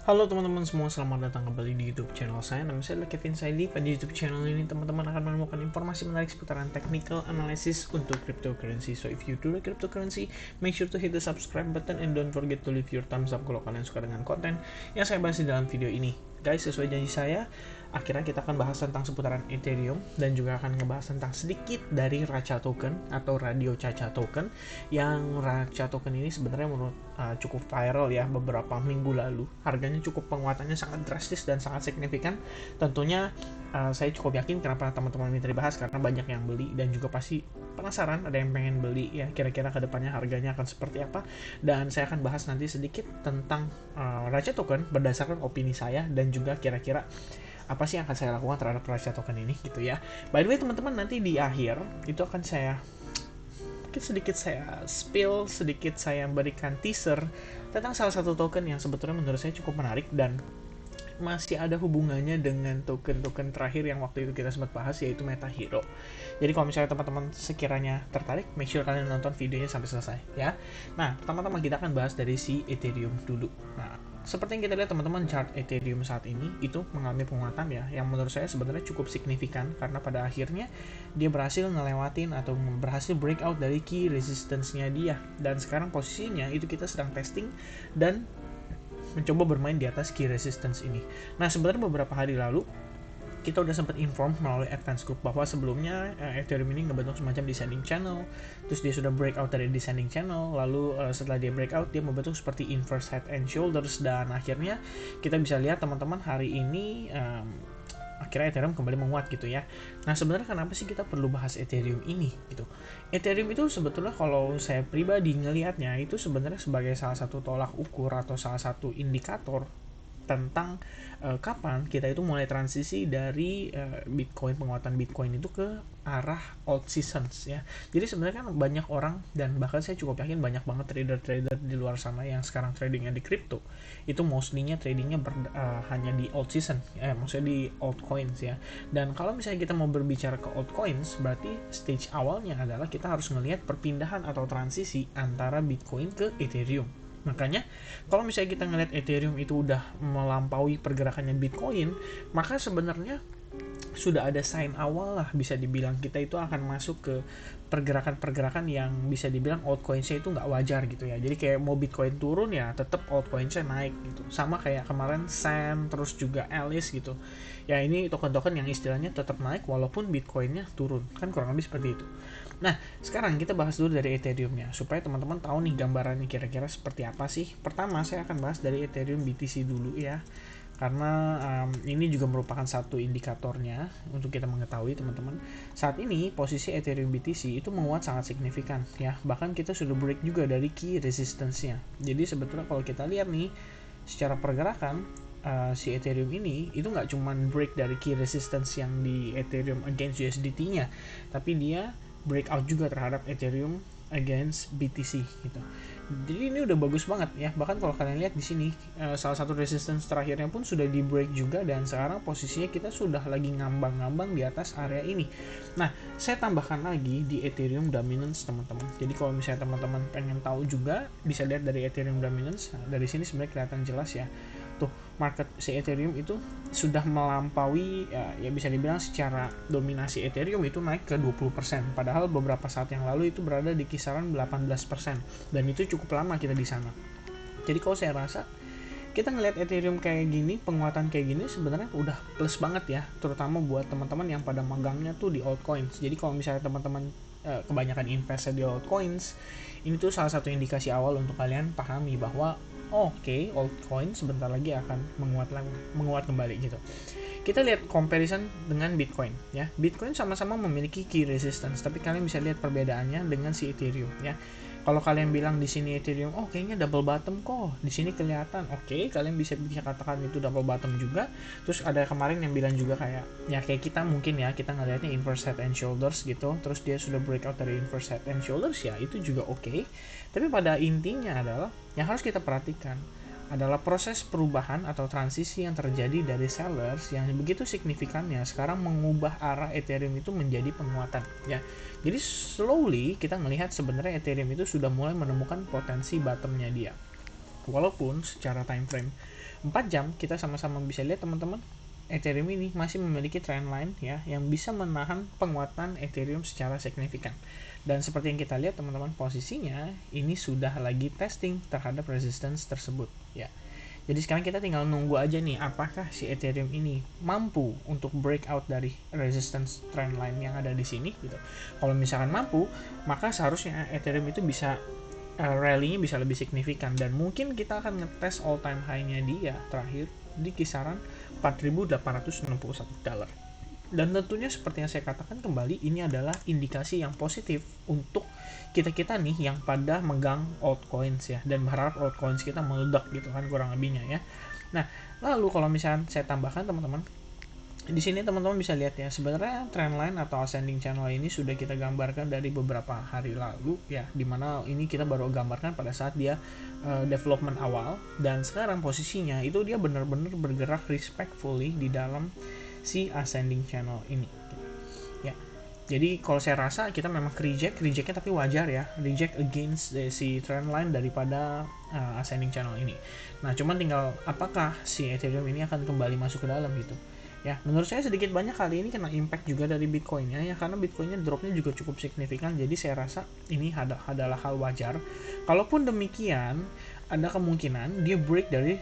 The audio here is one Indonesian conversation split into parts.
Halo teman-teman semua, selamat datang kembali di YouTube channel saya. Nama saya adalah Kevin Saidi. Pada YouTube channel ini teman-teman akan menemukan informasi menarik seputaran technical analysis untuk cryptocurrency. So if you do like cryptocurrency, make sure to hit the subscribe button and don't forget to leave your thumbs up kalau kalian suka dengan konten yang saya bahas di dalam video ini. Guys, sesuai janji saya, akhirnya kita akan bahas tentang seputaran Ethereum dan juga akan ngebahas tentang sedikit dari Racha token atau Radio Caca token. Yang Racha token ini sebenarnya menurut cukup viral ya beberapa minggu lalu. Harganya cukup penguatannya sangat drastis dan sangat signifikan. Tentunya saya cukup yakin kenapa teman-teman minta dibahas karena banyak yang beli dan juga pasti penasaran, ada yang pengen beli ya, kira-kira kedepannya harganya akan seperti apa. Dan saya akan bahas nanti sedikit tentang Racha token berdasarkan opini saya dan juga kira-kira apa sih yang akan saya lakukan terhadap Racha token ini gitu ya. By the way teman-teman, nanti di akhir itu akan saya sedikit saya spill, sedikit saya berikan teaser tentang salah satu token yang sebetulnya menurut saya cukup menarik dan masih ada hubungannya dengan token-token terakhir yang waktu itu kita sempat bahas, yaitu MetaHero. Jadi kalau misalnya teman-teman sekiranya tertarik, make sure kalian nonton videonya sampai selesai ya. Nah, pertama-tama kita akan bahas dari si Ethereum dulu. Nah, seperti yang kita lihat teman-teman, chart Ethereum saat ini itu mengalami penguatan ya, yang menurut saya sebenarnya cukup signifikan karena pada akhirnya dia berhasil ngelewatin atau berhasil breakout dari key resistance-nya dia, dan sekarang posisinya itu kita sedang testing dan mencoba bermain di atas key resistance ini. Nah, sebenarnya beberapa hari lalu kita udah sempat inform melalui advance group bahwa sebelumnya Ethereum ini ngebentuk semacam descending channel, terus dia sudah breakout dari descending channel, lalu setelah dia breakout dia membentuk seperti inverse head and shoulders, dan akhirnya kita bisa lihat teman-teman hari ini akhirnya Ethereum kembali menguat gitu ya. Nah, sebenarnya kenapa sih kita perlu bahas Ethereum ini gitu? Ethereum itu sebetulnya kalau saya pribadi ngelihatnya itu sebenarnya sebagai salah satu tolak ukur atau salah satu indikator tentang kapan kita itu mulai transisi dari Bitcoin, penguatan Bitcoin itu ke arah alt seasons ya. Jadi sebenarnya kan banyak orang, dan bahkan saya cukup yakin banyak banget trader-trader di luar sana yang sekarang tradingnya di crypto itu mostly-nya tradingnya hanya di alt season maksudnya di altcoins ya. Dan kalau misalnya kita mau berbicara ke altcoins, berarti stage awalnya adalah kita harus melihat perpindahan atau transisi antara Bitcoin ke Ethereum. Makanya kalau misalnya kita ngeliat Ethereum itu udah melampaui pergerakannya Bitcoin, maka sebenarnya sudah ada sign awal lah, bisa dibilang kita itu akan masuk ke pergerakan-pergerakan yang bisa dibilang altcoins-nya itu nggak wajar gitu ya. Jadi kayak mau Bitcoin turun ya tetap altcoins-nya naik gitu. Sama kayak kemarin Sand, terus juga Alice gitu. Ya ini token-token yang istilahnya tetap naik walaupun Bitcoin-nya turun. Kan kurang lebih seperti itu. Nah, sekarang kita bahas dulu dari Ethereum-nya supaya teman-teman tahu nih gambarannya kira-kira seperti apa sih. Pertama, saya akan bahas dari Ethereum BTC dulu ya. Karena ini juga merupakan satu indikatornya untuk kita mengetahui teman-teman. Saat ini posisi Ethereum BTC itu menguat sangat signifikan ya. Bahkan kita sudah break juga dari key resistance-nya. Jadi sebetulnya kalau kita lihat nih secara pergerakan si Ethereum ini itu nggak cuman break dari key resistance yang di Ethereum against USDT-nya, tapi dia breakout juga terhadap Ethereum against BTC gitu. Jadi ini udah bagus banget ya. Bahkan kalau kalian lihat di sini salah satu resistance terakhirnya pun sudah di break juga, dan sekarang posisinya kita sudah lagi ngambang-ngambang di atas area ini. Nah, saya tambahkan lagi di Ethereum dominance teman-teman. Jadi kalau misalnya teman-teman pengen tahu juga bisa lihat dari Ethereum dominance. Nah, dari sini sebenarnya kelihatan jelas ya. Tuh, market si Ethereum itu sudah melampaui ya bisa dibilang secara dominasi Ethereum itu naik ke 20%, padahal beberapa saat yang lalu itu berada di kisaran 18%, dan itu cukup lama kita di sana. Jadi kalau saya rasa kita ngelihat Ethereum kayak gini, penguatan kayak gini sebenarnya udah plus banget ya, terutama buat teman-teman yang pada magangnya tuh di altcoins. Jadi kalau misalnya teman-teman kebanyakan investasi di altcoins, ini tuh salah satu indikasi awal untuk kalian pahami bahwa oke, altcoin sebentar lagi akan menguat kembali gitu. Kita lihat comparison dengan Bitcoin ya. Bitcoin sama-sama memiliki key resistance, tapi kalian bisa lihat perbedaannya dengan si Ethereum ya. Kalau kalian bilang di sini Ethereum, oh kayaknya double bottom kok, di sini kelihatan. Oke, kalian bisa katakan itu double bottom juga. Terus ada kemarin yang bilang juga kayak ya kayak kita mungkin ya, kita ngelihatnya inverse head and shoulders gitu. Terus dia sudah breakout dari inverse head and shoulders ya, itu juga oke. Tapi pada intinya adalah yang harus kita perhatikan adalah proses perubahan atau transisi yang terjadi dari sellers yang begitu signifikannya sekarang mengubah arah Ethereum itu menjadi penguatan ya. Jadi slowly kita melihat sebenarnya Ethereum itu sudah mulai menemukan potensi bottomnya dia. Walaupun secara time frame 4 jam kita sama-sama bisa lihat teman-teman, Ethereum ini masih memiliki trendline ya yang bisa menahan penguatan Ethereum secara signifikan. Dan seperti yang kita lihat teman-teman, posisinya ini sudah lagi testing terhadap resistance tersebut ya. Jadi sekarang kita tinggal nunggu aja nih apakah si Ethereum ini mampu untuk breakout dari resistance trendline yang ada di sini gitu. Kalau misalkan mampu, maka seharusnya Ethereum itu bisa rally-nya bisa lebih signifikan, dan mungkin kita akan ngetes all time high-nya dia terakhir di kisaran $4.861. Dan tentunya seperti yang saya katakan kembali, ini adalah indikasi yang positif untuk kita nih yang pada megang altcoins ya, dan berharap altcoins kita meledak gitu kan kurang lebihnya ya. Nah, lalu kalau misalnya saya tambahkan teman-teman, di sini teman-teman bisa lihat ya, sebenarnya trendline atau ascending channel ini sudah kita gambarkan dari beberapa hari lalu ya, dimana ini kita baru gambarkan pada saat dia development awal, dan sekarang posisinya itu dia benar-benar bergerak respectfully di dalam si ascending channel ini ya. Jadi kalau saya rasa kita memang rejectnya tapi wajar ya, reject against si trendline daripada ascending channel ini. Nah cuman tinggal apakah si Ethereum ini akan kembali masuk ke dalam gitu ya. Menurut saya sedikit banyak kali ini kena impact juga dari Bitcoinnya ya, karena Bitcoinnya dropnya juga cukup signifikan. Jadi saya rasa ini adalah hal wajar. Kalaupun demikian, ada kemungkinan dia break dari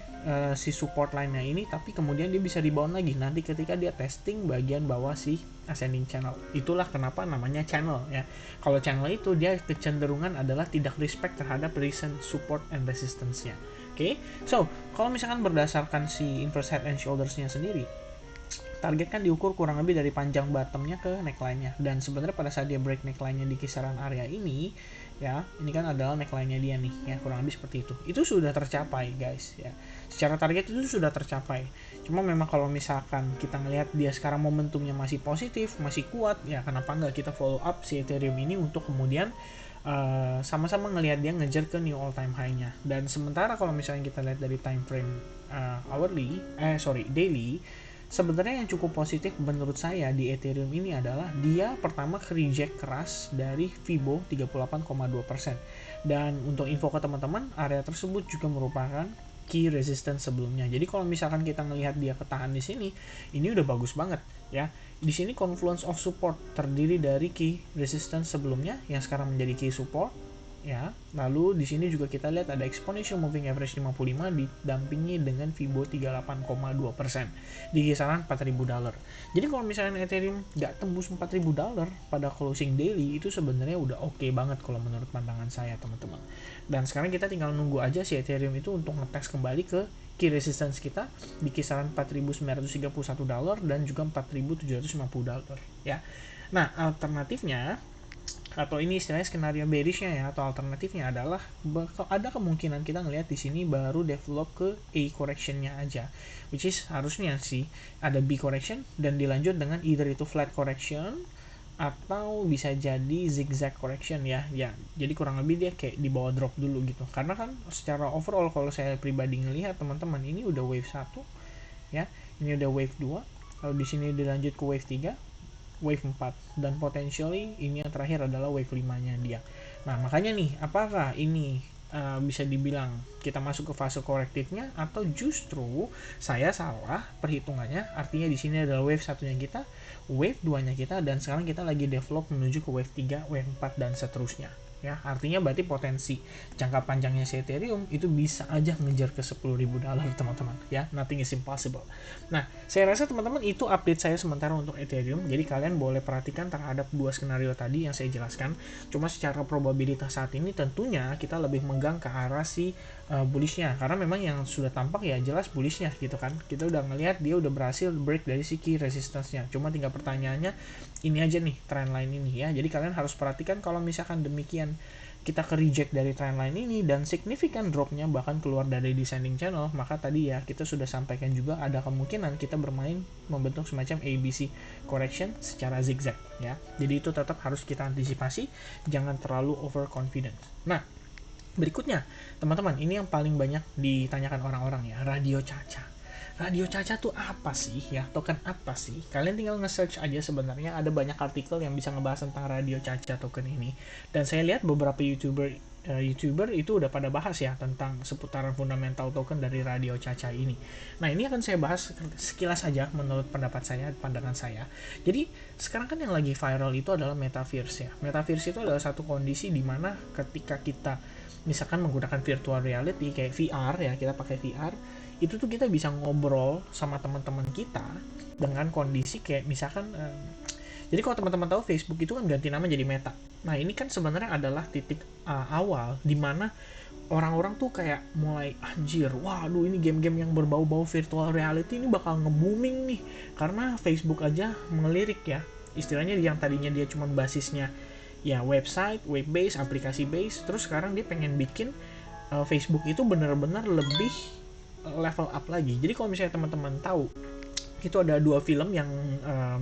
si support line-nya ini, tapi kemudian dia bisa rebound lagi nanti ketika dia testing bagian bawah si ascending channel. Itulah kenapa namanya channel ya. Kalau channel itu dia kecenderungan adalah tidak respect terhadap recent support and resistance-nya. Oke. So, kalau misalkan berdasarkan si inverse head and shoulders-nya sendiri, target kan diukur kurang lebih dari panjang bottomnya ke neckline-nya, dan sebenarnya pada saat dia break neckline-nya di kisaran area ini ya, ini kan adalah neckline-nya dia nih ya, kurang lebih seperti itu sudah tercapai guys ya, secara target itu sudah tercapai. Cuma memang kalau misalkan kita ngelihat dia sekarang momentumnya masih positif, masih kuat ya, kenapa nggak kita follow up si Ethereum ini untuk kemudian sama-sama ngelihat dia ngejar ke new all time high-nya. Dan sementara kalau misalnya kita lihat dari time frame daily, sebenarnya yang cukup positif menurut saya di Ethereum ini adalah dia pertama reject keras dari Fibo 38,2%. Dan untuk info ke teman-teman, area tersebut juga merupakan key resistance sebelumnya. Jadi kalau misalkan kita melihat dia ketahan di sini, ini udah bagus banget ya. Di sini confluence of support terdiri dari key resistance sebelumnya yang sekarang menjadi key support ya. Lalu di sini juga kita lihat ada exponential moving average 55 didampingi dengan Fibo 38,2% di kisaran $4.000. Jadi kalau misalnya Ethereum nggak tembus $4.000 pada closing daily, itu sebenarnya udah oke banget kalau menurut pandangan saya teman-teman. Dan sekarang kita tinggal nunggu aja si Ethereum itu untuk ngetes kembali ke key resistance kita di kisaran $4.931 dan juga $4.750 ya. Nah alternatifnya, atau ini istilahnya skenario bearishnya ya, atau alternatifnya adalah ada kemungkinan kita ngelihat di sini baru develop ke A correction-nya aja, which is harusnya sih ada B correction dan dilanjut dengan either itu flat correction atau bisa jadi zigzag correction ya. Jadi kurang lebih dia kayak di bawah drop dulu gitu, karena kan secara overall kalau saya pribadi ngelihat teman-teman, ini udah wave 1 ya, ini udah wave 2, lalu di sini dilanjut ke wave 3, wave 4, dan potentially ini yang terakhir adalah wave 5-nya dia. Nah makanya nih, apakah ini bisa dibilang kita masuk ke fase korektifnya, atau justru saya salah perhitungannya? Artinya di sini adalah wave 1-nya kita, wave 2-nya kita, dan sekarang kita lagi develop menuju ke wave 3, wave 4, dan seterusnya ya. Artinya berarti potensi jangka panjangnya si Ethereum itu bisa aja ngejar ke $10.000 teman-teman ya. Nothing is impossible. Nah saya rasa teman-teman itu update saya sementara untuk Ethereum. Jadi kalian boleh perhatikan terhadap dua skenario tadi yang saya jelaskan. Cuma secara probabilitas saat ini tentunya kita lebih megang ke arah si bullishnya, karena memang yang sudah tampak ya jelas bullishnya gitu kan. Kita udah ngelihat dia udah berhasil break dari si key resistance-nya. Cuma tinggal pertanyaannya ini aja nih, trendline ini ya. Jadi kalian harus perhatikan kalau misalkan demikian kita ke reject dari trendline ini dan signifikan dropnya bahkan keluar dari descending channel, maka tadi ya kita sudah sampaikan juga ada kemungkinan kita bermain membentuk semacam ABC correction secara zigzag ya. Jadi itu tetap harus kita antisipasi, jangan terlalu overconfident. Nah berikutnya teman-teman, ini yang paling banyak ditanyakan orang-orang ya, Radio Caca. Radio Caca tuh apa sih ya, token apa sih? Kalian tinggal nge-search aja, sebenarnya ada banyak artikel yang bisa ngebahas tentang Radio Caca token ini. Dan saya lihat beberapa YouTuber YouTuber itu udah pada bahas ya tentang seputaran fundamental token dari Radio Caca ini. Nah, ini akan saya bahas sekilas saja menurut pendapat saya, pandangan saya. Jadi, sekarang kan yang lagi viral itu adalah metaverse ya. Metaverse itu adalah satu kondisi di mana ketika kita misalkan menggunakan virtual reality kayak VR ya, kita pakai VR, itu tuh kita bisa ngobrol sama teman-teman kita dengan kondisi kayak misalkan jadi kalau teman-teman tahu Facebook itu kan ganti nama jadi Meta. Nah, ini kan sebenarnya adalah titik awal di mana orang-orang tuh kayak mulai anjir, waduh ini game-game yang berbau-bau virtual reality ini bakal nge-booming nih. Karena Facebook aja mengelirik ya. Istilahnya yang tadinya dia cuma basisnya ya website, web base, aplikasi base, terus sekarang dia pengen bikin Facebook itu benar-benar lebih level up lagi. Jadi kalau misalnya teman-teman tahu itu ada 2 film yang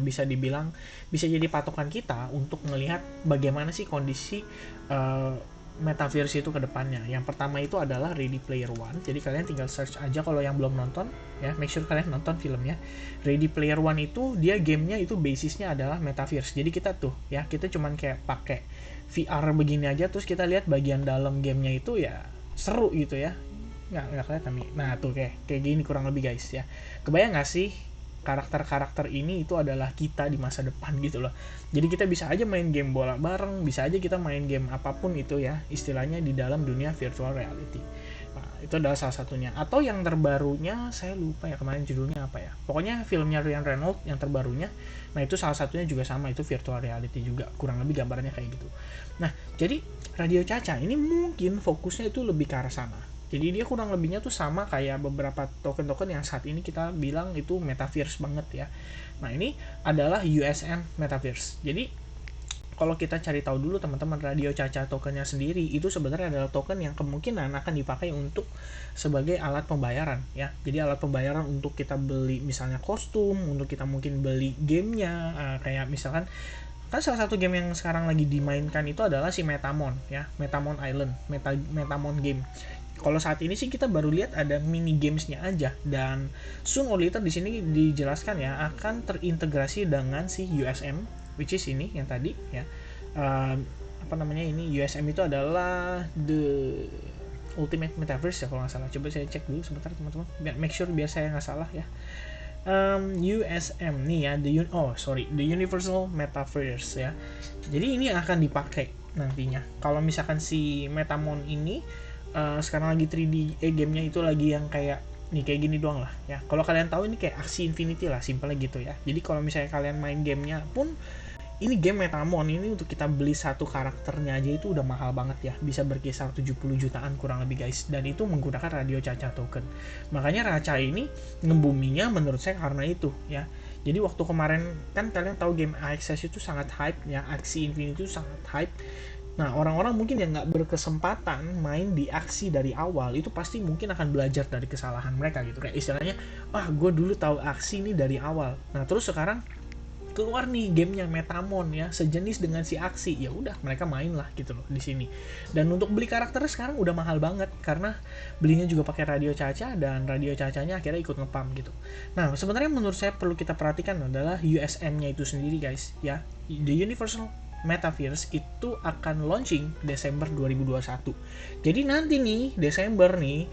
bisa dibilang bisa jadi patokan kita untuk melihat bagaimana sih kondisi metaverse itu ke depannya. Yang pertama itu adalah Ready Player One. Jadi kalian tinggal search aja kalau yang belum nonton ya, make sure kalian nonton filmnya. Ready Player One itu dia gamenya itu basisnya adalah metaverse. Jadi kita tuh ya, kita cuman kayak pakai VR begini aja terus kita lihat bagian dalam gamenya itu ya seru gitu ya. Nggak kelihatan nih. Nah tuh kayak gini kurang lebih guys ya. Kebayang nggak sih karakter-karakter ini itu adalah kita di masa depan gitu loh. Jadi kita bisa aja main game bola bareng, bisa aja kita main game apapun itu ya, istilahnya di dalam dunia virtual reality. Nah, itu adalah salah satunya. Atau yang terbarunya, saya lupa ya kemarin judulnya apa ya. Pokoknya filmnya Ryan Reynolds yang terbarunya. Nah, itu salah satunya juga sama, itu virtual reality juga. Kurang lebih gambarnya kayak gitu. Nah, jadi Radio Caca ini mungkin fokusnya itu lebih ke arah sana. Jadi dia kurang lebihnya tuh sama kayak beberapa token-token yang saat ini kita bilang itu metaverse banget ya. Nah, ini adalah USM Metaverse. Jadi kalau kita cari tahu dulu teman-teman, Radio Caca tokennya sendiri itu sebenarnya adalah token yang kemungkinan akan dipakai untuk sebagai alat pembayaran ya. Jadi alat pembayaran untuk kita beli misalnya kostum, untuk kita mungkin beli gamenya, kayak misalkan kan salah satu game yang sekarang lagi dimainkan itu adalah si Metamon ya, Metamon Island, Metamon game. Kalau saat ini sih kita baru lihat ada mini gamesnya aja, dan soon or later di sini dijelaskan ya akan terintegrasi dengan si USM, which is ini yang tadi ya. Apa namanya ini USM itu adalah the Ultimate Metaverse ya kalau nggak salah. Coba saya cek dulu sebentar teman-teman, make sure biar saya nggak salah ya. USM nih ya, the Universal Metaverse ya. Jadi ini akan dipakai nantinya. Kalau misalkan si Metamon ini sekarang lagi 3D gamenya itu lagi yang kayak nih kayak gini doang lah ya. Kalau kalian tahu ini kayak Axie Infinity lah, simpelnya gitu ya. Jadi kalau misalnya kalian main gamenya pun ini game Metamon ini untuk kita beli satu karakternya aja itu udah mahal banget ya, bisa berkisar 70 jutaan kurang lebih guys, dan itu menggunakan Radio Caca token. Makanya Raca ini ngebuminya menurut saya karena itu ya. Jadi waktu kemarin kan kalian tahu game AXS itu sangat hype ya, Axie Infinity itu sangat hype. Nah, orang-orang mungkin yang nggak berkesempatan main di Axie dari awal, itu pasti mungkin akan belajar dari kesalahan mereka gitu. Kayak istilahnya, gue dulu tahu Axie ini dari awal. Nah, terus sekarang keluar nih gamenya Metamon ya, sejenis dengan si Axie. Ya udah, mereka main lah gitu loh di sini. Dan untuk beli karakternya sekarang udah mahal banget, karena belinya juga pakai Radio Caca, dan Radio Cacanya akhirnya ikut ngepam gitu. Nah, sebenarnya menurut saya perlu kita perhatikan adalah USM-nya itu sendiri guys ya. The Universal Metaverse itu akan launching Desember 2021. Jadi nanti nih Desember nih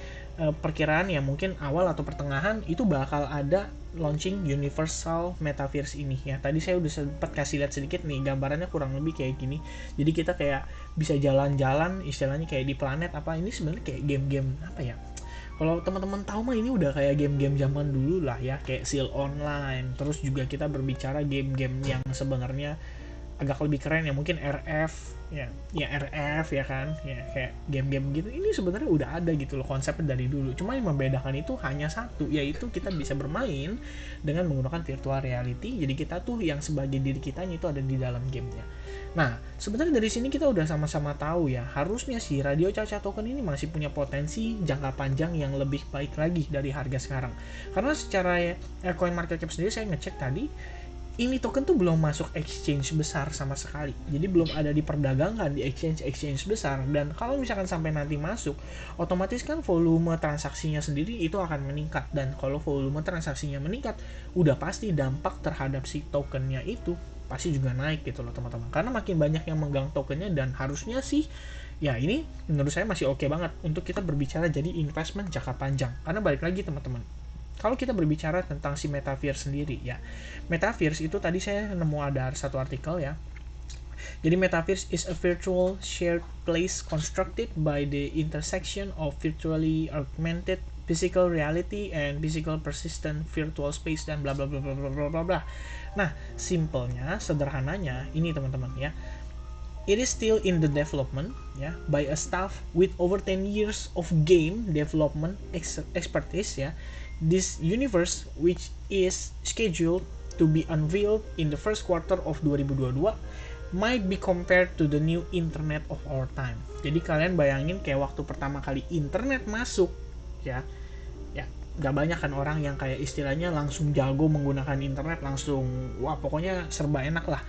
perkiraan ya mungkin awal atau pertengahan itu bakal ada launching Universal Metaverse ini ya. Tadi saya udah sempat kasih lihat sedikit nih gambarannya kurang lebih kayak gini. Jadi kita kayak bisa jalan-jalan istilahnya kayak di planet apa, ini sebenarnya kayak game-game apa ya? Kalau teman-teman tahu mah ini udah kayak game-game zaman dulu lah ya, kayak Seal Online. Terus juga kita berbicara game-game yang sebenarnya agak lebih keren ya, mungkin RF ya RF ya kan ya, kayak game-game gitu. Ini sebenarnya udah ada gitu loh konsepnya dari dulu, cuma yang membedakan itu hanya satu, yaitu kita bisa bermain dengan menggunakan virtual reality. Jadi kita tuh yang sebagai diri kita itu ada di dalam gamenya. Nah, sebenarnya dari sini kita udah sama-sama tahu ya, harusnya sih Radio Caca token ini masih punya potensi jangka panjang yang lebih baik lagi dari harga sekarang. Karena secara coin market cap sendiri saya ngecek tadi, ini token tuh belum masuk exchange besar sama sekali. Jadi belum ada diperdagangkan di exchange besar. Dan kalau misalkan sampai nanti masuk, otomatis kan volume transaksinya sendiri itu akan meningkat. Dan kalau volume transaksinya meningkat, udah pasti dampak terhadap si tokennya itu pasti juga naik gitu loh teman-teman. Karena makin banyak yang megang tokennya, dan harusnya sih Ya ini menurut saya masih oke banget untuk kita berbicara jadi investment jangka panjang. Karena balik lagi teman-teman, kalau kita berbicara tentang si metaverse sendiri ya, metaverse itu tadi saya nemu ada satu artikel ya. Jadi metaverse is a virtual shared place constructed by the intersection of virtually augmented physical reality and physical persistent virtual space dan bla bla bla bla bla bla bla. Nah, simpelnya, sederhananya ini teman-teman ya. It is still in the development ya by a staff with over 10 years of game development expertise ya. This universe which is scheduled to be unveiled in the first quarter of 2022 might be compared to the new internet of our time. Jadi kalian bayangin kayak waktu pertama kali internet masuk ya gak banyak kan orang yang kayak istilahnya langsung jago menggunakan internet, langsung wah pokoknya serba enak lah.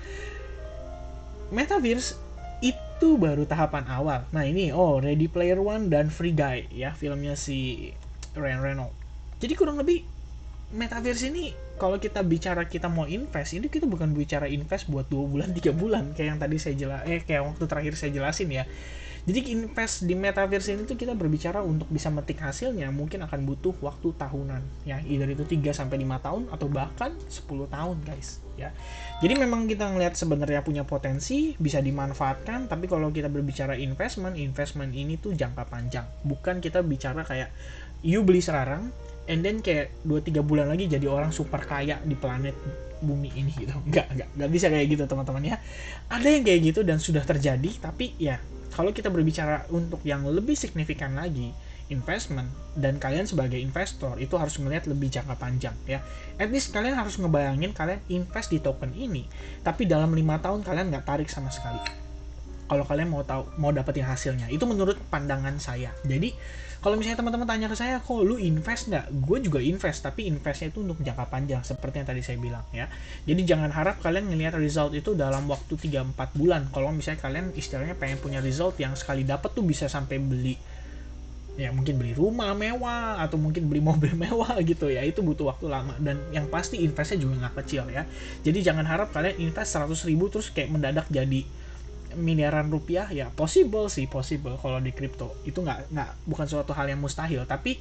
Metaverse itu baru tahapan awal. Nah ini Ready Player One dan Free Guy ya, filmnya si Ryan Reynolds. Jadi kurang lebih Metaverse ini kalau kita bicara kita mau invest, ini kita bukan bicara invest buat 2 bulan 3 bulan kayak yang tadi saya kayak waktu terakhir saya jelasin ya. Jadi invest di Metaverse ini tuh kita berbicara untuk bisa metik hasilnya mungkin akan butuh waktu tahunan ya, either itu 3 sampai 5 tahun atau bahkan 10 tahun guys ya. Jadi memang kita ngelihat sebenarnya punya potensi bisa dimanfaatkan, tapi kalau kita berbicara investment ini tuh jangka panjang. Bukan kita bicara kayak you beli sekarang and then kayak 2-3 bulan lagi jadi orang super kaya di planet bumi ini gitu. Enggak bisa kayak gitu teman-teman ya. Ada yang kayak gitu dan sudah terjadi, tapi ya kalau kita berbicara untuk yang lebih signifikan lagi, investment, dan kalian sebagai investor itu harus melihat lebih jangka panjang ya. At least kalian harus ngebayangin kalian invest di token ini, tapi dalam 5 tahun kalian nggak tarik sama sekali. Kalau kalian mau dapetin hasilnya, itu menurut pandangan saya. Jadi kalau misalnya teman-teman tanya ke saya, kok lu invest nggak? Gue juga invest, tapi investnya itu untuk jangka panjang, seperti yang tadi saya bilang ya. Jadi jangan harap kalian ngelihat result itu dalam waktu 3-4 bulan. Kalau misalnya kalian istilahnya pengen punya result yang sekali dapat tuh bisa sampai beli, ya mungkin beli rumah mewah, atau mungkin beli mobil mewah gitu ya, itu butuh waktu lama. Dan yang pasti investnya juga nggak kecil ya. Jadi jangan harap kalian invest 100.000 terus kayak mendadak jadi miliaran rupiah ya. Possible kalau di kripto itu bukan suatu hal yang mustahil, tapi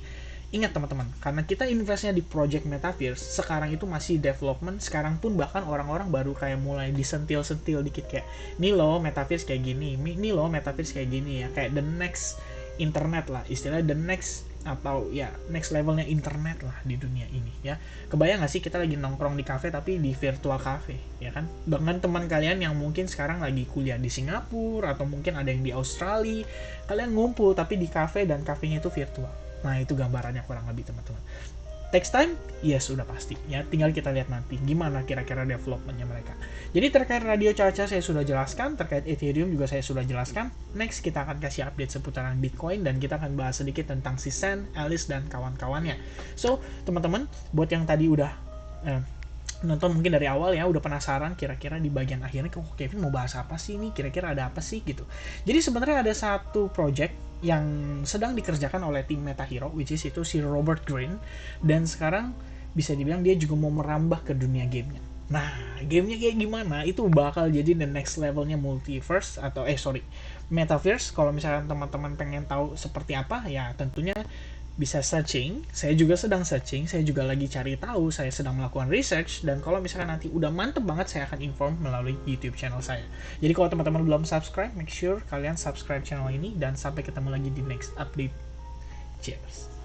ingat teman-teman, karena kita investnya di project Metaverse sekarang itu masih development. Sekarang pun bahkan orang-orang baru kayak mulai disentil-sentil dikit kayak nih loh Metaverse kayak gini, nih loh Metaverse kayak gini ya, kayak the next internet lah istilahnya, the next atau ya next levelnya internet lah di dunia ini ya. Kebayang gak sih kita lagi nongkrong di cafe tapi di virtual cafe ya kan, dengan teman kalian yang mungkin sekarang lagi kuliah di Singapura atau mungkin ada yang di Australia, kalian ngumpul tapi di cafe dan kafenya itu virtual. Nah itu gambarannya kurang lebih teman-teman. Takes time? Yes, sudah pasti ya. Tinggal kita lihat nanti gimana kira-kira developmentnya mereka. Jadi terkait radio cuaca saya sudah jelaskan, terkait Ethereum juga saya sudah jelaskan. Next kita akan kasih update seputaran Bitcoin dan kita akan bahas sedikit tentang si Sam, Alice dan kawan-kawannya. So teman-teman, buat yang tadi udah nonton mungkin dari awal ya, udah penasaran kira-kira di bagian akhirnya kok Kevin mau bahas apa sih ini, kira-kira ada apa sih gitu. Jadi sebenarnya ada satu project yang sedang dikerjakan oleh tim MetaHero, which is itu si Robert Greene, dan sekarang bisa dibilang dia juga mau merambah ke dunia gamenya. Nah, gamenya kayak gimana? Itu bakal jadi the next levelnya multiverse atau metaverse. Kalau misalkan teman-teman pengen tahu seperti apa, ya tentunya bisa searching. Saya juga sedang searching, saya juga lagi cari tahu, saya sedang melakukan research, dan kalau misalkan nanti udah mantep banget, saya akan inform melalui YouTube channel saya. Jadi kalau teman-teman belum subscribe, make sure kalian subscribe channel ini, dan sampai ketemu lagi di next update. Cheers!